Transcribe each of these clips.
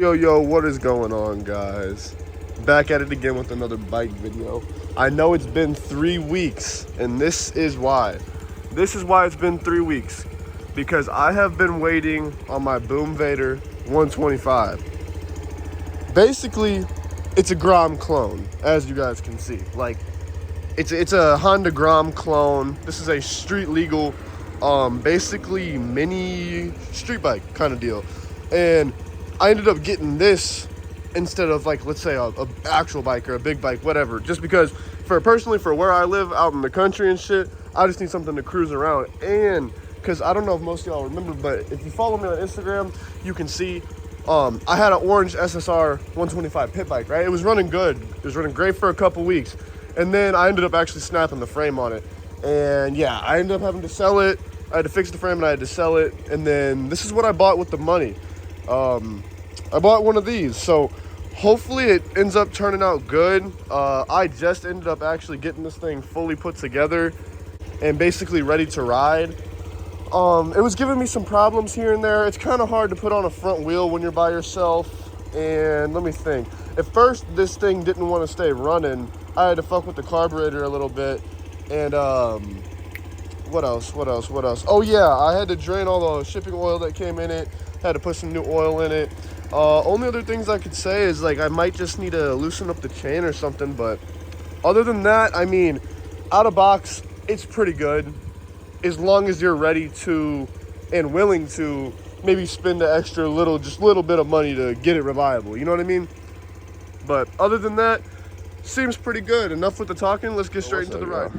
Yo, what is going on, guys? Back at it again with another bike video. I know it's been 3 weeks, and this is why. This is why it's been 3 weeks. Because I have been waiting on my Boom Vader 125. Basically, it's a Grom clone, as you guys can see. Like, it's a Honda Grom clone. This is a street legal, basically mini street bike kind of deal. And I ended up getting this instead of, like, let's say a actual bike or a big bike, whatever. Just because personally for where I live out in the country and shit, I just need something to cruise around. And because I don't know if most of y'all remember, but if you follow me on Instagram, you can see I had an orange SSR 125 pit bike, right? It was running good. It was running great for a couple weeks. And then I ended up actually snapping the frame on it. And yeah, I ended up having to sell it. I had to fix the frame and I had to sell it. And then this is what I bought with the money. I bought one of these, so hopefully it ends up turning out good. I just ended up actually getting this thing fully put together and basically ready to ride. It was giving me some problems here and there. It's kind of hard to put on a front wheel when you're by yourself. And let me think. At first, this thing didn't want to stay running. I had to fuck with the carburetor a little bit. And what else? Oh yeah, I had to drain all the shipping oil that came in it. Had to put some new oil in it. Only other things I could say is, like, I might just need to loosen up the chain or something. But other than that, I mean, out of box, it's pretty good. As long as you're ready to and willing to maybe spend the extra little bit of money to get it reliable. You know what I mean? But other than that, seems pretty good. Enough with the talking. Let's get straight into the ride.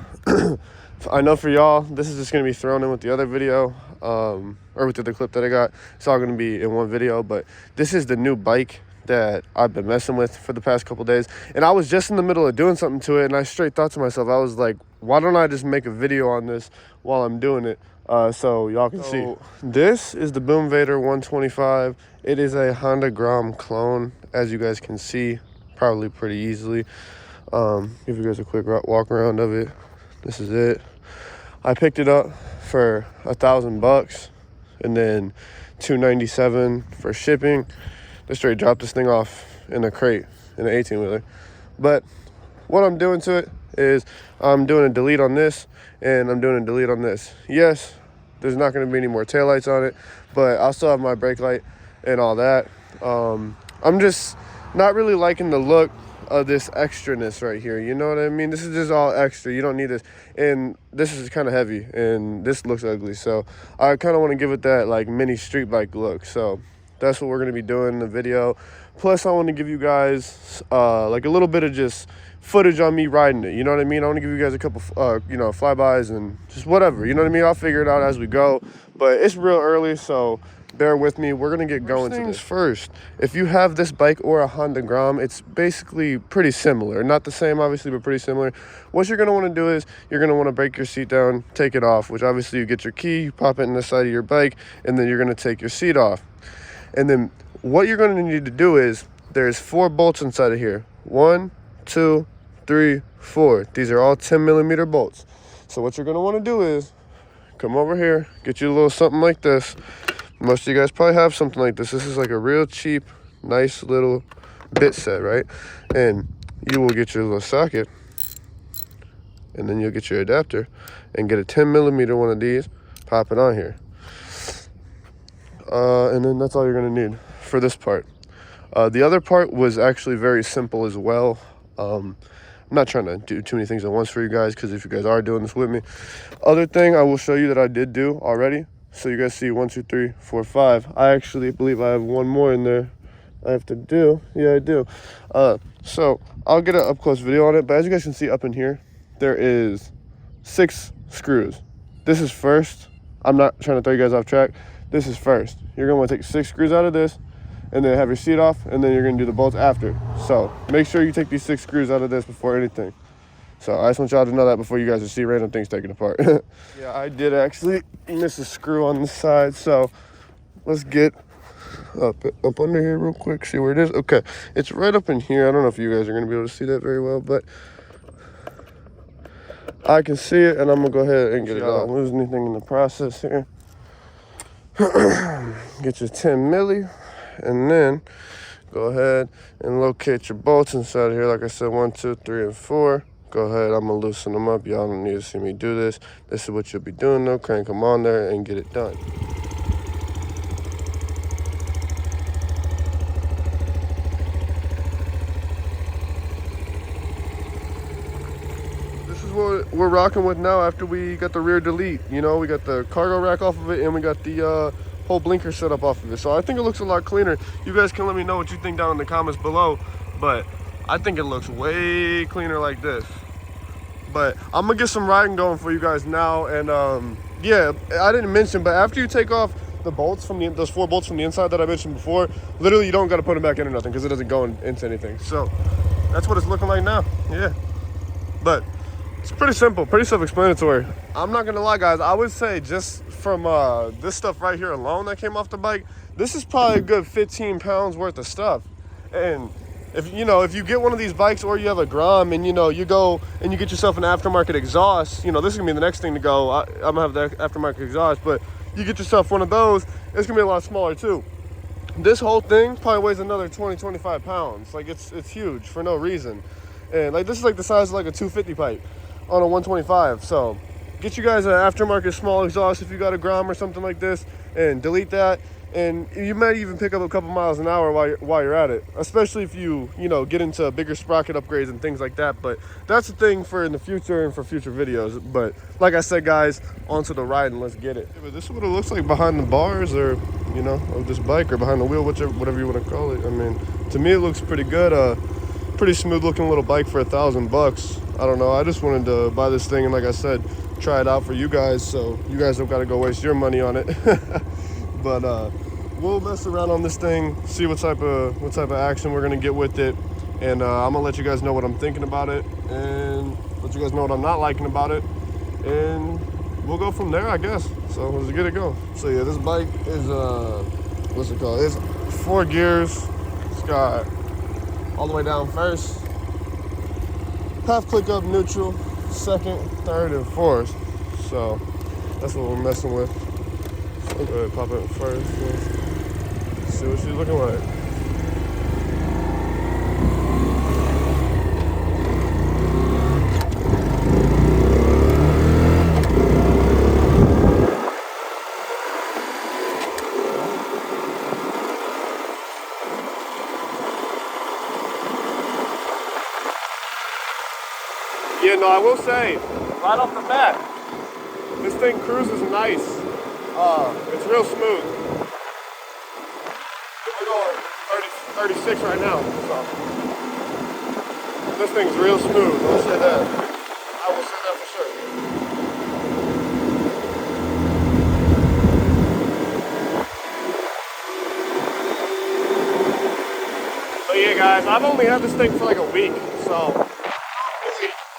I know for y'all, this is just going to be thrown in with the other video, or with the other clip that I got. It's all going to be in one video, but this is the new bike that I've been messing with for the past couple days. And I was just in the middle of doing something to it, and I straight thought to myself, I was like, why don't I just make a video on this while I'm doing it, so y'all can see. This is the Boom Vader 125. It is a Honda Grom clone, as you guys can see, probably pretty easily. Give you guys a quick walk around of it. This is it. I picked it up for $1,000 and then $297 for shipping. Just straight dropped this thing off in a crate in an 18-wheeler. But what I'm doing to it is I'm doing a delete on this and I'm doing a delete on this. Yes, there's not going to be any more taillights on it, but I'll still have my brake light and all that. I'm just not really liking the look of this extraness right here, you know what I mean? This is just all extra. You don't need this, and this is kind of heavy and this looks ugly, so I kind of want to give it that like mini street bike look. So that's what we're going to be doing in the video. Plus I want to give you guys like a little bit of just footage on me riding it, you know what I mean? I want to give you guys a couple you know, flybys and just whatever, you know what I mean? I'll figure it out as we go, but it's real early, so bear with me. We're gonna get going to this. First, if you have this bike or a Honda Grom, it's basically pretty similar. Not the same, obviously, but pretty similar. What you're gonna want to do is you're gonna want to break your seat down, take it off, which obviously you get your key, you pop it in the side of your bike, and then you're gonna take your seat off. And then what you're gonna need to do is there's 4 bolts inside of here. 1, 2, 3, 4. These are all 10mm bolts. So what you're gonna want to do is come over here, get you a little something like this. Most of you guys probably have something like this. This is like a real cheap, nice little bit set, right? And you will get your little socket, and then you'll get your adapter and get a 10mm one of these, pop it on here. And then that's all you're gonna need for this part. The other part was actually very simple as well. I'm not trying to do too many things at once for you guys, because if you guys are doing this with me. Other thing I will show you that I did do already. So you guys see 1, 2, 3, 4, 5. I actually believe I have one more in there I have to do. Yeah, I do. So I'll get an up-close video on it. But as you guys can see up in here, there is 6 screws. This is first. I'm not trying to throw you guys off track. This is first. You're going to want to take 6 screws out of this, and then have your seat off, and then you're going to do the bolts after. So make sure you take these 6 screws out of this before anything. So I just want y'all to know that before you guys see random things taken apart. Yeah, I did actually miss a screw on the side. So let's get up under here real quick, see where it is. Okay, it's right up in here. I don't know if you guys are going to be able to see that very well, but I can see it, and I'm going to go ahead and get it out. Don't lose anything in the process here. Get your 10 milli, and then Go ahead and locate your bolts inside here. Like I said, 1, 2, 3, and 4. Go ahead, I'm gonna loosen them up. Y'all don't need to see me do this. This is what you'll be doing though. Crank them on there and get it done. This is what we're rocking with now after we got the rear delete. You know, we got the cargo rack off of it and we got the whole blinker set up off of it. So I think it looks a lot cleaner. You guys can let me know what you think down in the comments below, but I think it looks way cleaner like this. But I'm gonna get some riding going for you guys now. And yeah, I didn't mention, but after you take off the bolts from those 4 bolts from the inside that I mentioned before, literally you don't got to put them back in or nothing because it doesn't go into anything. So that's what it's looking like now. Yeah, but it's pretty simple, pretty self-explanatory. I'm not gonna lie, guys. I would say just from this stuff right here alone that came off the bike, this is probably a good 15 pounds worth of stuff. And if you get one of these bikes or you have a Grom and you go and you get yourself an aftermarket exhaust, this is gonna be the next thing to go. I'm gonna have the aftermarket exhaust, but you get yourself one of those, it's gonna be a lot smaller too. This whole thing probably weighs another 20-25 pounds. Like it's huge for no reason. And like this is like the size of like a 250 pipe on a 125. So get you guys an aftermarket small exhaust if you got a Grom or something like this, and delete that. And you might even pick up a couple miles an hour while you're at it, especially if you get into bigger sprocket upgrades and things like that. But that's the thing for in the future and for future videos. But like I said, guys, onto the ride and let's get it. Yeah, but this is what it looks like behind the bars, or of this bike, or behind the wheel, whatever you want to call it. I mean, to me it looks pretty good. Pretty smooth looking little bike for $1,000. I don't know, I just wanted to buy this thing and, like I said, try it out for you guys, so you guys don't got to go waste your money on it. But we'll mess around on this thing, see what type of action we're gonna get with it, and I'm gonna let you guys know what I'm thinking about it, and let you guys know what I'm not liking about it, and we'll go from there, I guess. So let's get it going. So yeah, this bike is what's it called? It's 4 gears. It's got all the way down first, half click up neutral, second, third, and fourth. So that's what we're messing with. So go ahead, pop it first. Let's see what she's looking like. Yeah, no, I will say, right off the bat, this thing cruises nice. It's real smooth. We're going 36 right now, so this thing's real smooth. I'll say that. I will say that for sure. But yeah, guys, I've only had this thing for like a week, so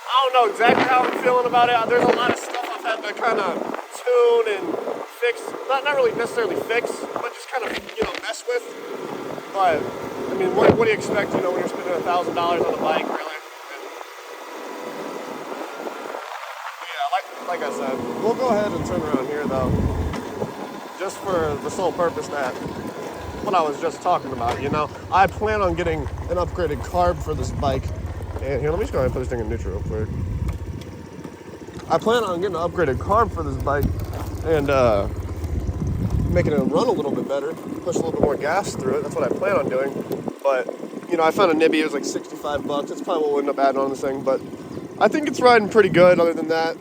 I don't know exactly how I'm feeling about it. There's a lot of stuff I've had to kind of tune and fix. Not really necessarily fix, but just kind of, mess with. But, I mean, what do you expect, when you're spending $1,000 on a bike, really? And, yeah, like I said, we'll go ahead and turn around here, though. Just for the sole purpose that what I was just talking about, I plan on getting an upgraded carb for this bike. And here, let me just go ahead and put this thing in neutral real quick. I plan on getting an upgraded carb for this bike and making it run a little bit better, push a little bit more gas through it. That's what I plan on doing. But, I found a nibby. It was like $65. That's probably what we'll end up adding on this thing. But I think it's riding pretty good other than that.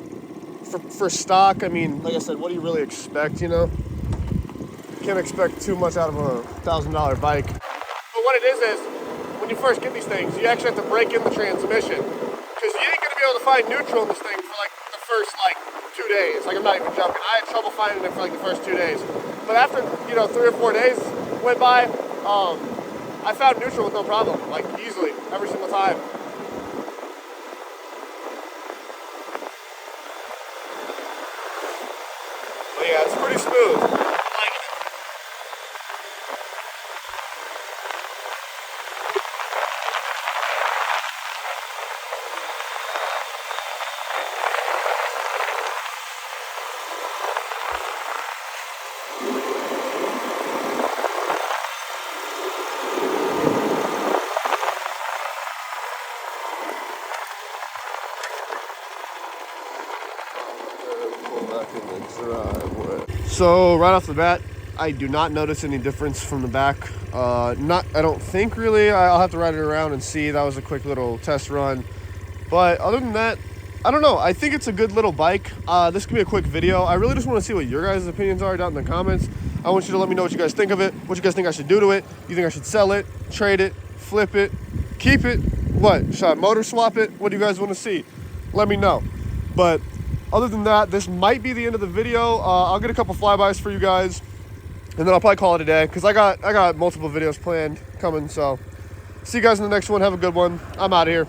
For stock, I mean, like I said, what do you really expect, Can't expect too much out of a $1,000 bike. But what it is when you first get these things, you actually have to break in the transmission, because you ain't gonna be able to find neutral in this thing for like the first 2 days. Like, I'm not even joking. I had trouble finding it for like the first 2 days, but after 3 or 4 days went by, I found neutral with no problem, like easily every single time. But yeah, it's pretty smooth. So right off the bat, I do not notice any difference from the back. I don't think really. I'll have to ride it around and see. That was a quick little test run. But other than that, I don't know. I think it's a good little bike. This could be a quick video. I really just want to see what your guys' opinions are down in the comments. I want you to let me know what you guys think of it, what you guys think I should do to it. You think I should sell it, trade it, flip it, keep it? What? Should I motor swap it? What do you guys want to see? Let me know. But other than that, this might be the end of the video. I'll get a couple flybys for you guys, and then I'll probably call it a day because I got multiple videos planned coming. So see you guys in the next one. Have a good one. I'm out of here.